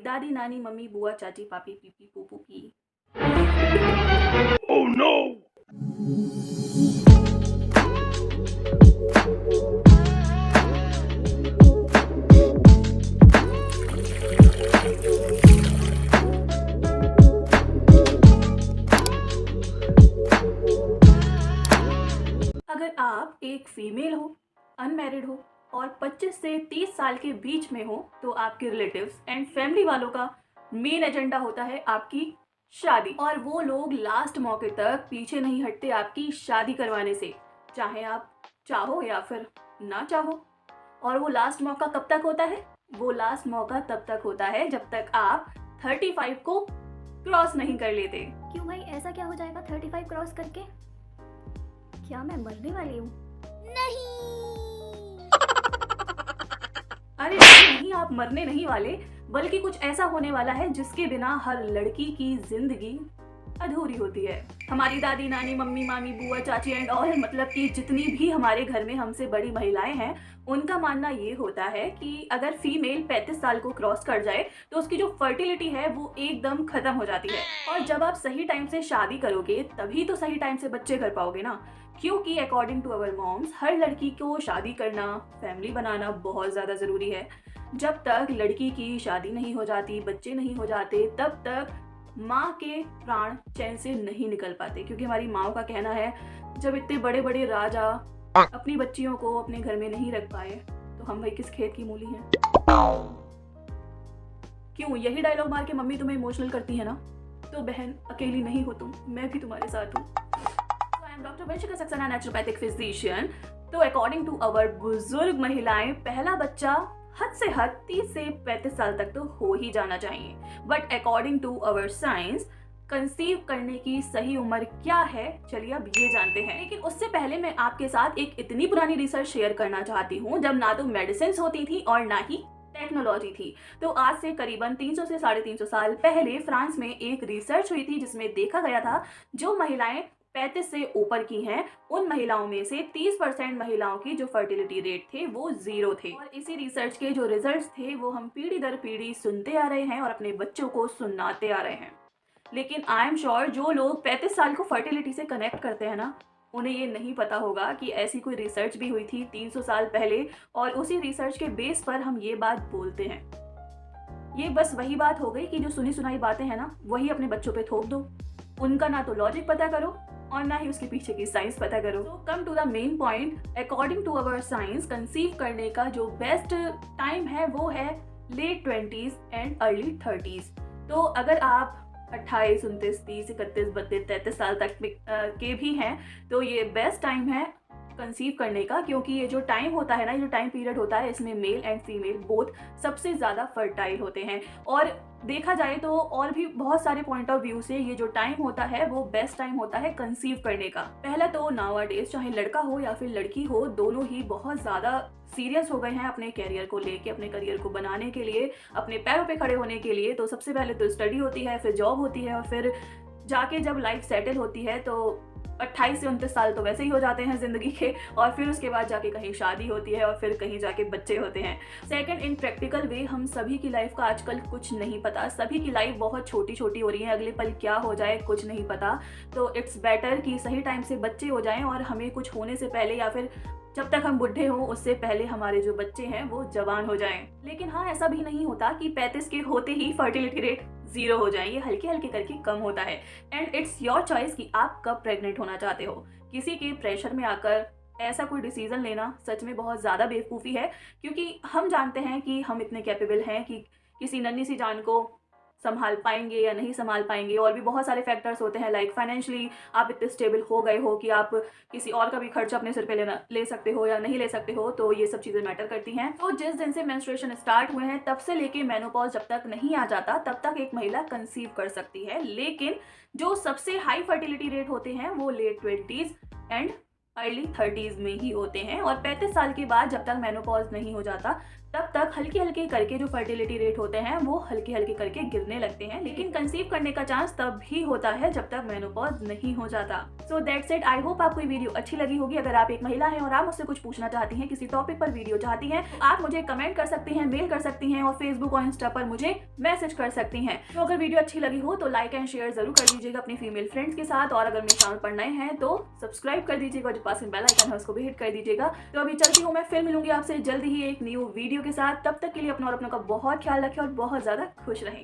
दादी नानी मम्मी बुआ चाची पापी पीपी पोपू की। Oh no! अगर आप एक फीमेल हो, अनमैरिड हो और 25 से 30 साल के बीच में हो तो आपके रिलेटिव्स एंड फैमिली वालों का मेन एजेंडा होता है आपकी शादी। और वो लोग लास्ट मौके तक पीछे नहीं हटते आपकी शादी करवाने से, चाहे आप चाहो या फिर ना चाहो। और वो लास्ट मौका कब तक होता है? वो लास्ट मौका तब तक होता है जब तक आप 35 को क्रॉस नहीं कर लेते। क्यों भाई, ऐसा क्या हो जाएगा 35 क्रॉस करके? क्या मैं मरने वाली हूँ? नहीं। अरे नहीं, आप मरने नहीं वाले, बल्कि कुछ ऐसा होने वाला है जिसके बिना हर लड़की की जिंदगी अधूरी होती है। हमारी दादी नानी मम्मी मामी बुआ चाची एंड ऑल, मतलब कि जितनी भी हमारे घर में हमसे बड़ी महिलाएं हैं, उनका मानना ये होता है कि अगर फीमेल 35 साल को क्रॉस कर जाए तो उसकी जो फर्टिलिटी है वो एकदम खत्म हो जाती है। और जब आप सही टाइम से शादी करोगे तभी तो सही टाइम से बच्चे कर पाओगे ना, क्योंकि अकॉर्डिंग टू अवर मॉम्स हर लड़की को शादी करना, फैमिली बनाना बहुत ज़्यादा ज़रूरी है। जब तक लड़की की शादी नहीं हो जाती, बच्चे नहीं हो जाते, तब तक माँ के प्राण चैन से नहीं निकल पाते। क्योंकि हमारी माँ का कहना है, जब इतने बड़े बड़े राजा अपनी बच्चियों को अपने घर में नहीं रख पाए तो हम भाई किस खेत की मूली हैं। क्यों यही डायलॉग मार के मम्मी तुम्हें इमोशनल करती है ना? तो बहन अकेली नहीं हो तुम, मैं भी तुम्हारे साथ हूँ। I am doctor Vanshika Saxena, naturopathic physician. तो अकॉर्डिंग टू अवर बुजुर्ग महिलाएं, पहला बच्चा हद से हद 30 से 35 साल तक तो हो ही जाना चाहिए। But according to our science conceive करने की सही उम्र क्या है, चलिए अब ये जानते हैं। लेकिन उससे पहले मैं आपके साथ एक इतनी पुरानी रिसर्च शेयर करना चाहती हूँ जब ना तो मेडिसिन होती थी और ना ही टेक्नोलॉजी थी। तो आज से करीबन 300 से 350 साल पहले फ्रांस में एक रिसर्च हुई थी जिसमें देखा गया था जो महिलाएं 35 से ऊपर की हैं, उन महिलाओं में से 30% महिलाओं की जो फर्टिलिटी रेट थे वो 0 थे। और इसी रिसर्च के जो रिजल्ट्स थे वो हम पीढ़ी दर पीढ़ी सुनते आ रहे हैं और अपने बच्चों को सुनाते आ रहे हैं। लेकिन आई एम श्योर जो लोग 35 साल को फर्टिलिटी से कनेक्ट करते हैं ना, उन्हें ये नहीं पता होगा कि ऐसी कोई रिसर्च भी हुई थी 300 साल पहले और उसी रिसर्च के बेस पर हम ये बात बोलते हैं। ये बस वही बात हो गई कि जो सुनी सुनाई बातें हैं ना, वही अपने बच्चों पे थोप दो। उनका ना तो लॉजिक पता करो और ना ही उसके पीछे की साइंस पता करो। तो come to the main point, according to our science conceive करने का जो बेस्ट टाइम है वो है late 20s and early 30s। तो अगर आप 28, 29, 30, 31, 32, 33 साल तक के भी हैं तो ये बेस्ट टाइम है कंसीव करने का, क्योंकि ये जो टाइम होता है ना, ये जो टाइम पीरियड होता है, इसमें मेल एंड फीमेल बोथ सबसे ज़्यादा फर्टाइल होते हैं। और देखा जाए तो और भी बहुत सारे पॉइंट ऑफ व्यू से ये जो टाइम होता है वो बेस्ट टाइम होता है कंसीव करने का। पहला तो नाउअडेज चाहे लड़का हो या फिर लड़की हो, दोनों ही बहुत ज़्यादा सीरियस हो गए हैं अपने कैरियर को लेके, अपने करियर को बनाने के लिए, अपने पैरों पे खड़े होने के लिए। तो सबसे पहले तो स्टडी होती है, फिर जॉब होती है और फिर जाके जब लाइफ सेटल होती है तो 28 से 29 साल तो वैसे ही हो जाते हैं ज़िंदगी के, और फिर उसके बाद जाके कहीं शादी होती है और फिर कहीं जाके बच्चे होते हैं। सेकंड, इन प्रैक्टिकल वे हम सभी की लाइफ का आजकल कुछ नहीं पता, सभी की लाइफ बहुत छोटी छोटी हो रही है, अगले पल क्या हो जाए कुछ नहीं पता। तो इट्स बेटर कि सही टाइम से बच्चे हो जाएं और हमें कुछ होने से पहले या फिर जब तक हम बुढ़े हों उससे पहले हमारे जो बच्चे हैं वो जवान हो जाएं। लेकिन हाँ, ऐसा भी नहीं होता कि 35 के होते ही फर्टिलिटी रेट 0 हो जाए, ये हल्के हल्के करके कम होता है। एंड इट्स योर चॉइस कि आप कब प्रेग्नेंट होना चाहते हो। किसी के प्रेशर में आकर ऐसा कोई डिसीजन लेना सच में बहुत ज़्यादा बेवकूफ़ी है, क्योंकि हम जानते हैं कि हम इतने कैपेबल हैं कि किसी नन्ही सी जान को संभाल पाएंगे या नहीं संभाल पाएंगे। और भी बहुत सारे फैक्टर्स होते हैं, लाइक फाइनेंशियली आप इतने स्टेबल हो गए हो कि आप किसी और का भी खर्च अपने सिर पे ले सकते हो या नहीं ले सकते हो। तो ये सब चीज़ें मैटर करती हैं। तो जिस दिन से मेंस्ट्रुएशन स्टार्ट हुए हैं तब से लेके मेनोपॉज जब तक नहीं आ जाता तब तक एक महिला कंसीव कर सकती है। लेकिन जो सबसे हाई फर्टिलिटी रेट होते हैं वो late 20s and early 30s में ही होते हैं। और 35 साल के बाद जब तक मेनोपॉज नहीं हो जाता तब तक हल्की हल्की करके जो फर्टिलिटी रेट होते हैं वो हल्की हल्की करके गिरने लगते हैं, लेकिन कंसीव करने का चांस तब भी होता है जब तक मेनोपॉज नहीं हो जाता। So that's it. I hope आपको ये वीडियो अच्छी लगी होगी। अगर आप एक महिला हैं और आप मुझसे कुछ पूछना चाहती हैं, किसी टॉपिक पर वीडियो चाहती हैं, तो आप मुझे कमेंट कर सकती हैं, मेल कर सकती हैं और फेसबुक और इंस्टा पर मुझे मैसेज कर सकती हैं। तो अगर वीडियो अच्छी लगी हो तो लाइक एंड शेयर जरूर कर दीजिएगा अपनी फीमेल फ्रेंड्स के साथ, और अगर मेरे चैनल पर नए हैं तो सब्सक्राइब कर दीजिएगा, जो पास में बेल आइकन है उसको भी हिट कर दीजिएगा। तो अभी चलती हूँ मैं, फिर मिलूंगी आपसे जल्दी ही एक न्यू वीडियो के साथ। तब तक के लिए अपना और अपनों का बहुत ख्याल रखें और बहुत ज्यादा खुश रहें।